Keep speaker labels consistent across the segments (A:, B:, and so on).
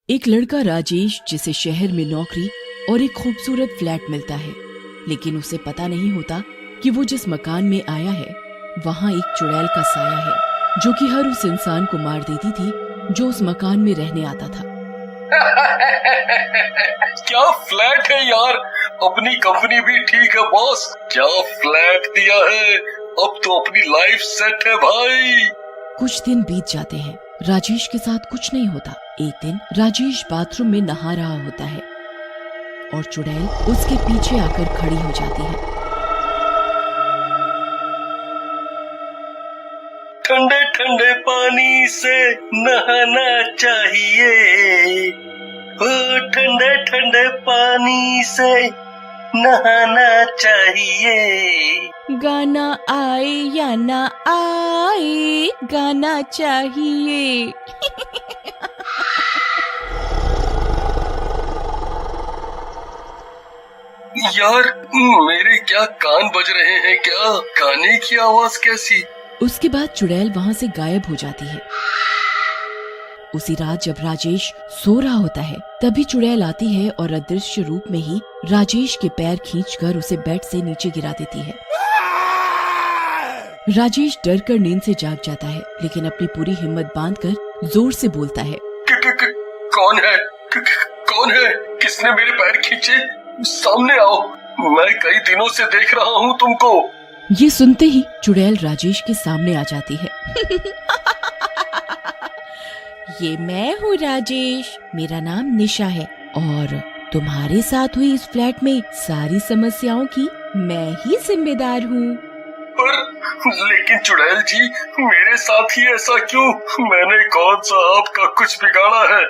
A: एक लड़का राजेश जिसे शहर में नौकरी और एक खूबसूरत फ्लैट मिलता है, लेकिन उसे पता नहीं होता कि वो जिस मकान में आया है वहाँ एक चुड़ैल का साया है जो कि हर उस इंसान को मार देती थी जो उस मकान में रहने आता था।
B: क्या फ्लैट है यार, अपनी कंपनी भी ठीक है बॉस, क्या फ्लैट दिया है, अब तो अपनी लाइफ सेट है भाई।
A: कुछ दिन बीत जाते हैं, राजेश के साथ कुछ नहीं होता। एक दिन राजेश बाथरूम में नहा रहा होता है और चुड़ैल उसके पीछे आकर खड़ी हो जाती है।
B: ठंडे ठंडे पानी से नहाना चाहिए, ओ ठंडे ठंडे पानी से नहाना चाहिए।
A: गाना आए या ना आए, गाना चाहिए।
B: यार मेरे क्या कान बज रहे हैं क्या, गाने की आवाज कैसी।
A: उसके बाद चुड़ैल वहाँ से गायब हो जाती है। उसी रात जब राजेश सो रहा होता है तभी चुड़ैल आती है और अदृश्य रूप में ही राजेश के पैर खींचकर उसे बेड से नीचे गिरा देती है। राजेश डर कर नींद से जाग जाता है, लेकिन अपनी पूरी हिम्मत बांधकर जोर से बोलता है,
B: कौन है, कौन है, किसने मेरे पैर खींचे, सामने आओ, मैं कई दिनों से देख रहा हूँ तुमको।
A: ये सुनते ही चुड़ैल राजेश के सामने आ जाती है। ये मैं हूँ राजेश, मेरा नाम निशा है और तुम्हारे साथ हुई इस फ्लैट में सारी समस्याओं की मैं ही जिम्मेदार हूँ।
B: पर लेकिन चुड़ैल जी, मेरे साथ ही ऐसा क्यों, मैंने कौन सा आपका कुछ बिगाड़ा है,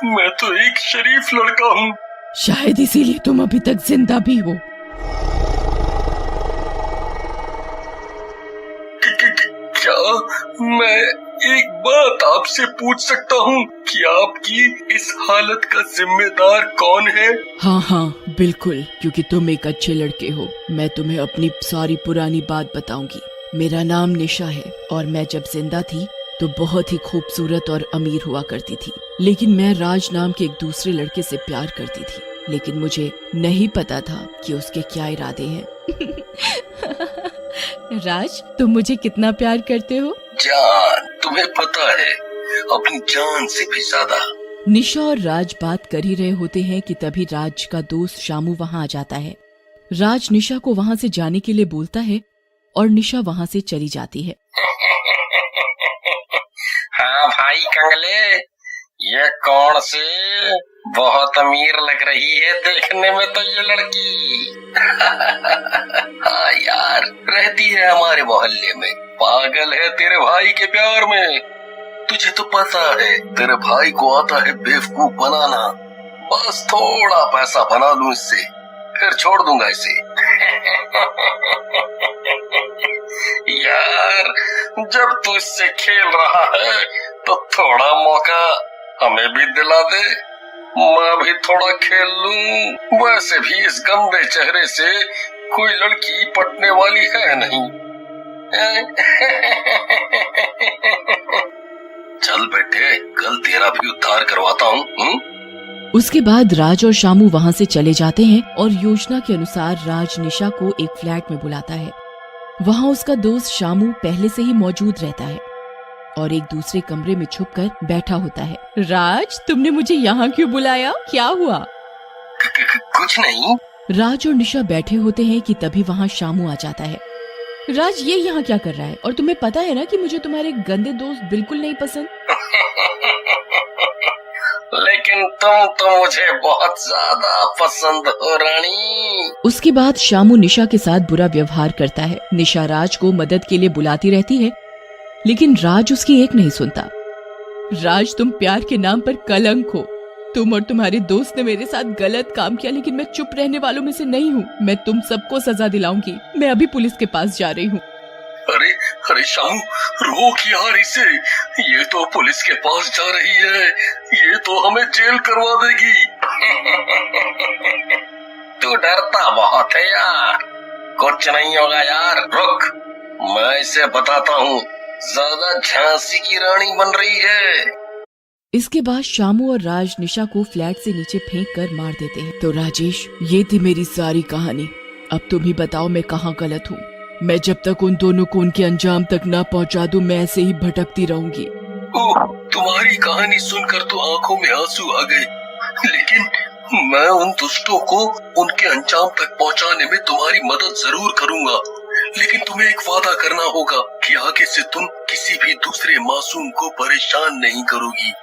B: मैं तो एक शरीफ लड़का हूँ।
A: शायद इसीलिए तुम अभी तक जिंदा भी हो।
B: क्या मैं एक बात आपसे पूछ सकता हूँ कि आपकी इस हालत का जिम्मेदार कौन है?
A: हाँ बिल्कुल, क्योंकि तुम एक अच्छे लड़के हो। मैं तुम्हें अपनी सारी पुरानी बात बताऊंगी। मेरा नाम निशा है और मैं जब जिंदा थी तो बहुत ही खूबसूरत और अमीर हुआ करती थी, लेकिन मैं राज नाम के एक दूसरे लड़के से प्यार करती थी, लेकिन मुझे नहीं पता था कि उसके क्या इरादे हैं। राज, तुम मुझे कितना प्यार करते हो?
B: जान, तुम्हें पता है, अपनी जान से भी ज्यादा।
A: निशा और राज बात कर ही रहे होते हैं कि तभी राज का दोस्त शामू वहाँ आ जाता है। राज निशा को वहाँ से जाने के लिए बोलता है और निशा वहाँ से चली जाती है।
B: हाँ भाई कंगले, ये कौन सी बहुत अमीर लग रही है देखने में तो ये लड़की। हाँ यार, रहती है हमारे मोहल्ले में, पागल है तेरे भाई के प्यार में। तुझे तो पता है तेरे भाई को आता है बेवकूफ बनाना, बस थोड़ा पैसा बना लूं इससे, फिर छोड़ दूंगा इसे। यार जब तू इससे खेल रहा है तो थोड़ा मौका हमें भी दिला दे, मैं भी थोड़ा खेल लूं। वैसे भी इस गंदे चेहरे से कोई लड़की पटने वाली है नहीं। चल बेटे, कल तेरा भी उद्धार करवाता हूँ।
A: उसके बाद राज और शामू वहाँ से चले जाते हैं और योजना के अनुसार राज निशा को एक फ्लैट में बुलाता है। वहाँ उसका दोस्त शामू पहले से ही मौजूद रहता है और एक दूसरे कमरे में छुपकर बैठा होता है। राज, तुमने मुझे यहाँ क्यों बुलाया, क्या हुआ?
B: कुछ नहीं।
A: राज और निशा बैठे होते हैं कि तभी वहाँ शामू आ जाता है। राज, ये यहाँ क्या कर रहा है? और तुम्हें पता है ना कि मुझे तुम्हारे गंदे दोस्त बिल्कुल नहीं पसंद।
B: लेकिन तुम तो मुझे बहुत ज्यादा पसंद हो रानी।
A: उसके बाद शामू निशा के साथ बुरा व्यवहार करता है। निशा राज को मदद के लिए बुलाती रहती है, लेकिन राज उसकी एक नहीं सुनता। राज, तुम प्यार के नाम पर कलंक हो। तुम और तुम्हारे दोस्त ने मेरे साथ गलत काम किया, लेकिन मैं चुप रहने वालों में से नहीं हूँ। मैं तुम सबको सजा दिलाऊंगी। मैं अभी पुलिस के पास जा रही हूँ।
B: अरे अरे शामू, रोक यार इसे, ये तो पुलिस के पास जा रही है, ये तो हमें जेल करवा देगी। तू डरता बहुत है यार, कुछ नहीं होगा यार, रुक, मैं इसे बताता हूँ। ज्यादा झांसी की रानी बन रही है।
A: इसके बाद शामू और राज निशा को फ्लैट से नीचे फेंक कर मार देते हैं। तो राजेश, ये थी मेरी सारी कहानी। अब तुम ही बताओ मैं कहाँ गलत हूँ। मैं जब तक उन दोनों को उनके अंजाम तक ना पहुँचा दूं, मैं ऐसे ही भटकती रहूंगी।
B: ओह, तुम्हारी कहानी सुनकर तो आंखों में आंसू आ गए, लेकिन मैं उन दुष्टों को उनके अंजाम तक पहुंचाने में तुम्हारी मदद जरूर करूंगा। लेकिन तुम्हें एक वादा करना होगा कि आगे से तुम किसी भी दूसरे मासूम को परेशान नहीं करोगी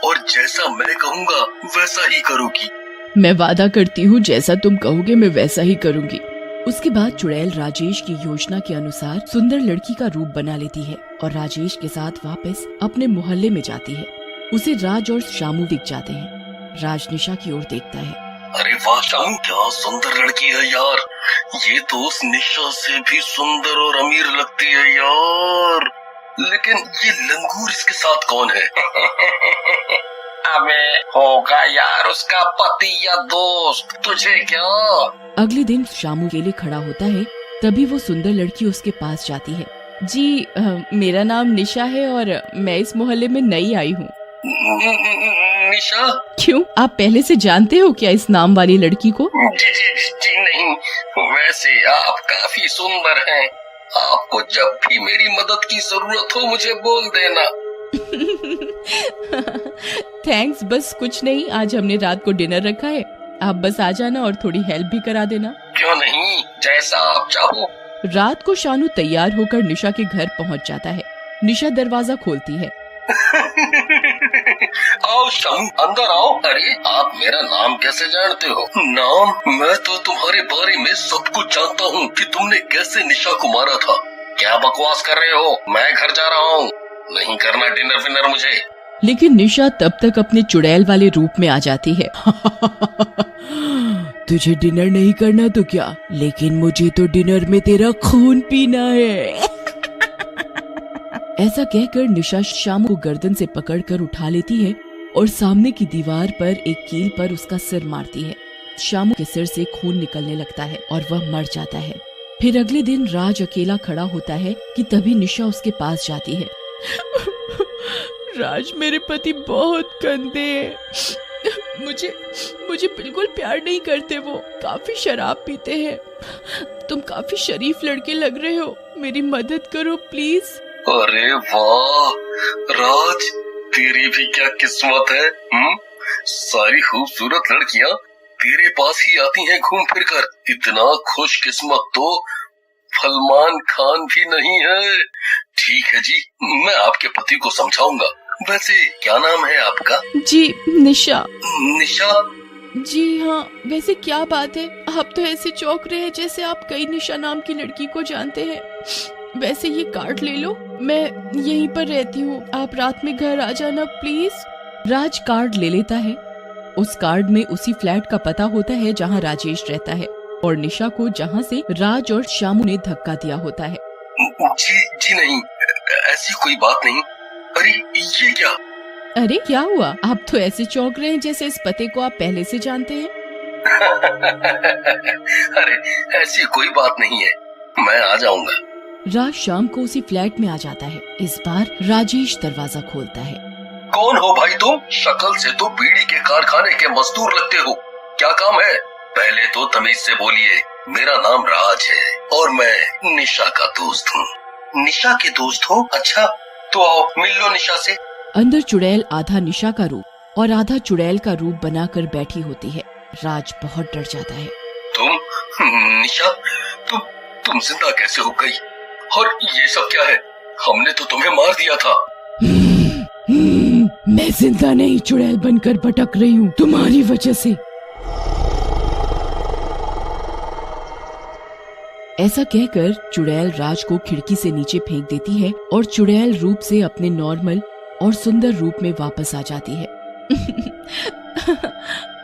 B: और जैसा मैं कहूँगा वैसा ही करोगी।
A: मैं वादा करती हूँ, जैसा तुम कहोगे मैं वैसा ही करूँगी। उसके बाद चुड़ैल राजेश की योजना के अनुसार सुंदर लड़की का रूप बना लेती है और राजेश के साथ वापस अपने मोहल्ले में जाती है। उसे राज और शामू दिख जाते हैं। राज निशा की ओर देखता है।
B: अरे वाह शामू, क्या सुंदर लड़की है यार। ये तो उस निशा से भी सुंदर और अमीर लगती है यार। लेकिन ये लंगूर इसके साथ कौन है? अबे होगा यार उसका पति या दोस्त, तुझे क्या?
A: अगले दिन शामू अकेले खड़ा होता है। तभी वो सुंदर लड़की उसके पास जाती है। जी, मेरा नाम निशा है और मैं इस मोहल्ले में नई आई हूँ।
B: निशा?
A: क्यों, आप पहले से जानते हो क्या इस नाम वाली लड़की को?
B: जी नहीं, वैसे आप काफी सुंदर हैं। आपको जब भी मेरी मदद की जरूरत हो मुझे बोल देना।
A: थैंक्स, बस कुछ नहीं, आज हमने रात को डिनर रखा है, आप बस आ जाना और थोड़ी हेल्प भी करा देना।
B: क्यों नहीं, जैसा आप चाहो।
A: रात को शानू तैयार होकर निशा के घर पहुंच जाता है। निशा दरवाजा खोलती है।
B: आओ शामू, अंदर आओ। अरे आप मेरा नाम कैसे जानते हो? नाम? मैं तो तुम्हारे बारे में सब कुछ जानता हूँ कि तुमने कैसे निशा को मारा था। क्या बकवास कर रहे हो? मैं घर जा रहा हूँ, नहीं करना डिनर विनर मुझे।
A: लेकिन निशा तब तक अपने चुड़ैल वाले रूप में आ जाती है। तुझे डिनर नहीं करना तो क्या, लेकिन मुझे तो डिनर में तेरा खून पीना है। ऐसा कहकर निशा शामू को गर्दन से पकड़कर उठा लेती है और सामने की दीवार पर एक कील पर उसका सिर मारती है। शामू के सिर से खून निकलने लगता है और वह मर जाता है। फिर अगले दिन राज अकेला खड़ा होता है कि तभी निशा उसके पास जाती है। राज, मेरे पति बहुत गंदे हैं। मुझे बिल्कुल प्यार नहीं करते, वो काफी शराब पीते हैं। तुम काफी शरीफ लड़के लग रहे हो, मेरी मदद करो प्लीज।
B: अरे वाह राज, तेरी भी क्या किस्मत है। सारी खूबसूरत लड़कियां तेरे पास ही आती हैं घूम फिर कर। इतना खुशकिस्मत तो सलमान खान भी नहीं है। ठीक है जी, मैं आपके पति को समझाऊंगा। वैसे क्या नाम है आपका?
A: जी, निशा।
B: निशा?
A: जी हाँ, वैसे क्या बात है, आप तो ऐसे चौंक रहे हैं जैसे आप कई निशा नाम की लड़की को जानते हैं। वैसे ये कार्ड ले लो, मैं यहीं पर रहती हूँ, आप रात में घर आ जाना प्लीज। राज कार्ड ले लेता है। उस कार्ड में उसी फ्लैट का पता होता है जहाँ राजेश रहता है और निशा को जहाँ से राज और शामू ने धक्का दिया होता है।
B: जी नहीं, ऐसी कोई बात नहीं। अरे ये क्या?
A: अरे क्या हुआ, आप तो ऐसे चौंक रहे हैं जैसे इस पते को आप पहले से जानते हैं।
B: अरे ऐसी कोई बात नहीं है, मैं आ जाऊंगा।
A: राज शाम को उसी फ्लैट में आ जाता है। इस बार राजेश दरवाजा खोलता है।
B: कौन हो भाई तुम? शक्ल से तो बीड़ी के कारखाने के मजदूर लगते हो। क्या काम है? पहले तो तमीज से बोलिए। मेरा नाम राज है और मैं निशा का दोस्त हूँ। निशा के दोस्त हो? अच्छा तो आओ मिल लो निशा से।
A: अंदर चुड़ैल आधा निशा का रूप और आधा चुड़ैल का रूप बनाकर बैठी होती है। राज बहुत डर जाता है।
B: तुम निशा, तुम जिंदा कैसे हो गई? और ये सब क्या है? हमने तो तुम्हें मार दिया था।
A: मैं जिंदा नहीं, चुड़ैल बनकर भटक रही हूँ तुम्हारी वजह से। ऐसा कहकर चुड़ैल राज को खिड़की से नीचे फेंक देती है और चुड़ैल रूप से अपने नॉर्मल और सुंदर रूप में वापस आ जाती है।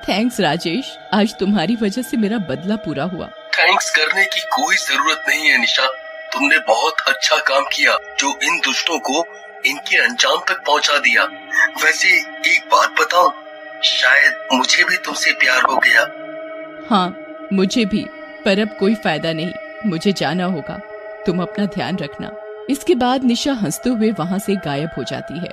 A: थैंक्स राजेश, आज तुम्हारी वजह से मेरा बदला पूरा हुआ।
B: थैंक्स करने की कोई जरूरत नहीं है निशा, तुमने बहुत अच्छा काम किया जो इन दुष्टों को इनके अंजाम तक पहुंचा दिया। वैसे एक बात बताऊं, शायद मुझे भी तुमसे प्यार हो गया।
A: हाँ मुझे भी, पर अब कोई फायदा नहीं, मुझे जाना होगा। तुम अपना ध्यान रखना। इसके बाद निशा हंसते हुए वहाँ से गायब हो जाती है।